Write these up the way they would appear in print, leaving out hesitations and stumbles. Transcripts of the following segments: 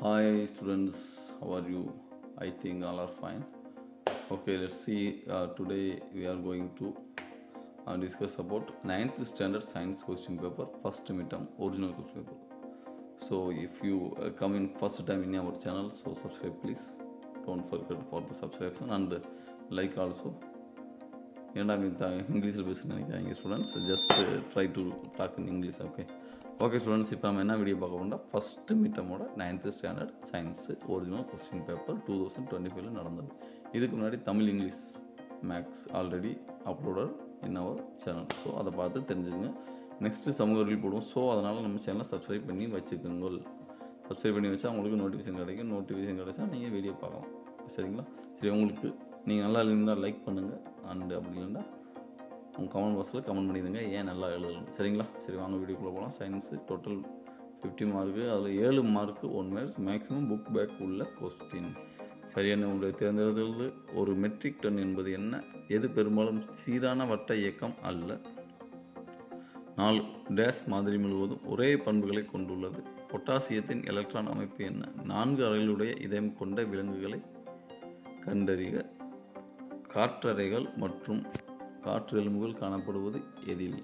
Hi students, how are you? I think all are fine. Okay, let's see. Today we are going to discuss about ninth standard science question paper, first midterm, original question paper. So if you come in first time in our channel, so subscribe please. Don't forget for the subscription and like also. ஏன்னா இங்கிலீஷில் பேசுன்னு நினைக்கிறாங்க students just try to talk in English okay students இப்போ நம்ம என்ன video பார்க்க போனால் first மிட்டமோட 9th standard science original question paper 2025 நடந்தது. இதுக்கு முன்னாடி Tamil English maths already uploaded in our channel. So அதை பார்த்து தெரிஞ்சுக்கங்க. நெக்ஸ்ட்டு சமூக அறிவியல் போடுவோம். ஸோ அதனால் நம்ம சேனலை சப்ஸ்கிரைப் பண்ணி வச்சுக்கோங்க. சப்ஸ்கிரைப் பண்ணி வச்சா உங்களுக்கு நோட்டிஃபிகேஷன் கிடைக்கும். நோட்டிஃபிகேஷன் கிடைச்சா நீங்கள் வீடியோ பார்க்கலாம். சரிங்களா? சரி, உங்களுக்கு நீங்கள் நல்லா எழுதுனா லைக் பண்ணுங்கள். அண்டு அப்படி இல்லைன்னா உங்கள் கமெண்ட் பாக்ஸில் கமெண்ட் பண்ணிடுங்க ஏன் நல்லா எழுதணும். சரிங்களா? சரி, வாங்க வீடியோக்குள்ளே போகலாம். சயின்ஸு டோட்டல் 50 மார்க்கு, அதில் 7 mark 1 marks maximum book back உள்ள கொஸ்டின். சரியான உங்களுடைய தேர்ந்தெடுத்தது ஒரு மெட்ரிக் டன் என்பது என்ன? எது பெரும்பாலும் சீரான வட்ட இயக்கம் அல்ல? 4 டேஸ் மாதிரி முழுவதும் ஒரே பண்புகளை கொண்டுள்ளது. பொட்டாசியத்தின் எலக்ட்ரான் அமைப்பு என்ன? 4 அறைகளுடைய இதயம் கொண்ட விலங்குகளை கண்டறிக. காற்றறைகள் மற்றும் காற்று எலும்புகள் காணப்படுவது எதில்?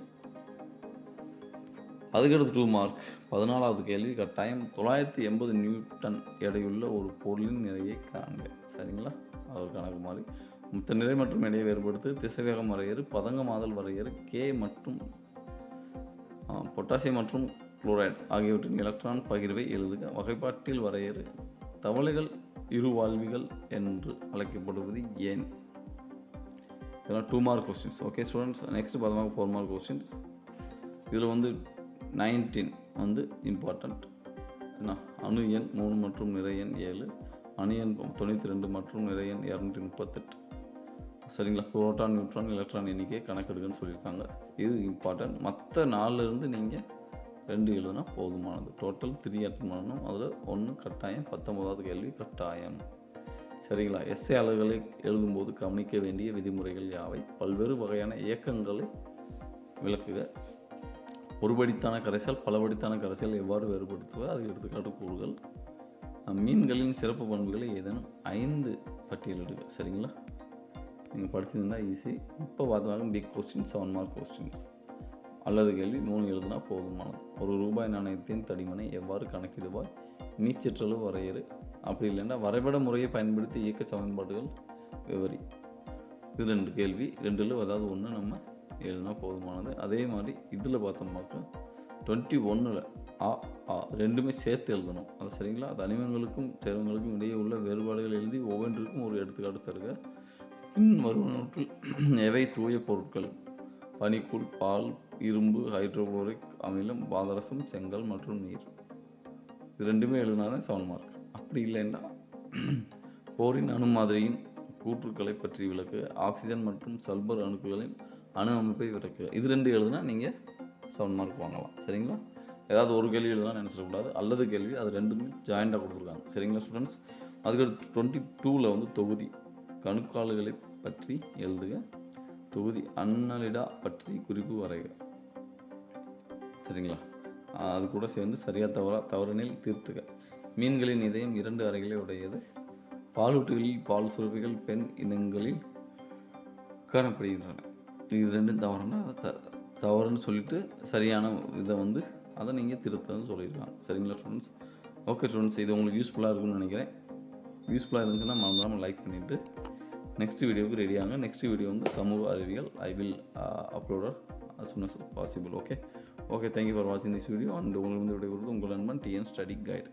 அதுக்கடுத்து 2 மார்க் 14வது கேள்வி கட்டாயம் 980 நியூட்டன் எடையுள்ள ஒரு பொருளின் நிறையை காண்க. சரிங்களா? அது ஒரு கணக்கு மாதிரி. மொத்த நிறை மற்றும் எடையை வேறுபடுத்து. திசைவேகம் வரையறு, பதங்கமாதல் வரையறு, கே மற்றும் பொட்டாசியம் மற்றும் குளோரைடு ஆகியவற்றின் எலக்ட்ரான் பகிர்வை எழுதுக. வகைப்பாட்டில் வரையறு. தவளைகள் இருவாழ்விகள் என்று அழைக்கப்படுவது ஏன்? இதெல்லாம் 2 mark questions. Okay students, next பார்த்தோம்னா 4 மார்க் கொஸ்டின்ஸ். இதில் 19 இம்பார்ட்டண்ட். அணு எண் 3 மற்றும் நிறை எண் 7, அணு எண் 92 மற்றும் நிறை எண் 238. சரிங்களா? புரோட்டான், நியூட்ரான், எலக்ட்ரான் எண்ணிக்கை கணக்கெடுக்குன்னு சொல்லியிருக்காங்க. இது இம்பார்ட்டன்ட். மற்ற 4லேருந்து நீங்கள் 2 எழுதுனா போதுமானது. டோட்டல் 3 அட்டன் பண்ணணும். அதில் 1 கட்டாயம். 19வது கேள்வி கட்டாயம். சரிங்களா? எஸ்ஏ அலகுகளை எழுதும்போது கவனிக்க வேண்டிய விதிமுறைகள் யாவை? பல்வேறு வகையான இயக்கங்களை விளக்குக. ஒருபடித்தான கரைசல் பலபடித்தான கரைசல் எவ்வாறு வேறுபடுத்துவது? அது எடுத்துக்காட்டு கூறுகள். மீன்களின் சிறப்பு பண்புகளை ஏதேனும் 5 பட்டியலிடுக. சரிங்களா? நீங்கள் படிச்சிருந்தா ஈஸி. இப்போ பார்த்தோம்னா பிக் கொஸ்டின் 7 மார்க் கொஸ்டின்ஸ். அல்லது கேள்வி 3 எழுதுனா போதுமானது. ஒரு ரூபாய் நாணயத்தின் தடிமனை எவ்வாறு கணக்கிடுவாய்? மீச்சிற்றளவு வரையறு. அப்படி இல்லைன்னா வரைபட முறையை பயன்படுத்தி இயக்க சமன்பாடுகள் விவரி. இது 2 கேள்வி. 2ல் ஏதாவது ஒன்று நம்ம எழுதுனா போதுமானது. அதே மாதிரி இதில் பார்த்தோம்னாக்கா 21ல் ரெண்டுமே சேர்த்து எழுதணும். அது சரிங்களா? தனிமங்களுக்கும் சேர்மங்களுக்கும் இடையே உள்ள வேறுபாடுகள் எழுதி ஒவ்வொன்றிற்கும் ஒரு எடுத்துக்காட்டு தருக. வருவனவற்றில் எவை தூய பொருட்கள்? பனிக்கூழ், பால், இரும்பு, ஹைட்ரோகுளோரிக் அமிலம், பாதரசம், செங்கல் மற்றும் நீர். இது 2மே எழுதினாதான் 7 மார்க். அப்படி இல்லைன்னா போரின் அணு மாதிரியின் கூற்றுக்களை பற்றி விளக்கு. ஆக்சிஜன் மற்றும் சல்பர் அணுக்களின் அணு அமைப்பை விளக்கு. இது 2 எழுதுனா நீங்கள் 7 மார்க் வாங்கலாம். சரிங்களா? ஏதாவது ஒரு கேள்வி எழுதுனா நினச்சிடக்கூடாது. அல்லது கேள்வி அது 2மே ஜாயிண்டாக கொடுத்துருக்காங்க. சரிங்களா ஸ்டூடெண்ட்ஸ்? அதுக்கடுத்து 22ல் தொகுதி கணுக்கால்களை பற்றி எழுதுக. தொகுதி அன்னலிடா பற்றி குறிப்பு வரைக. சரிங்களா? அது கூட சேர்ந்து சரியாக தவறெனில் தீர்த்துக. மீன்களின் இதயம் 2 அறைகளை உடையது. பாலூட்டிகளில் பால் சுரப்பிகள் பெண் இனங்களில் காணப்படுகின்றன. இது 2ம் தவறுனா தவறுன்னு சொல்லிட்டு சரியான இதை அதை நீங்கள் திருத்தன்னு சொல்லியிருக்காங்க. சரிங்களா ஸ்டூடெண்ட்ஸ்? ஓகே ஸ்டூடெண்ட்ஸ், இது உங்களுக்கு யூஸ்ஃபுல்லாக இருக்குன்னு நினைக்கிறேன். யூஸ்ஃபுல்லாக இருந்துச்சுன்னா மறந்துடாமல் லைக் பண்ணிவிட்டு நெக்ஸ்ட் வீடியோவுக்கு ரெடியாங்க. நெக்ஸ்ட் வீடியோ சமூக அறிவியல். I will upload as soon as possible. Okay, thank you for வாட்சிங் திஸ் வீடியோ. அண்ட் உங்களுக்கு விடைபெறுவது உங்கள் நண்பன் TN ஸ்டடி கைட்.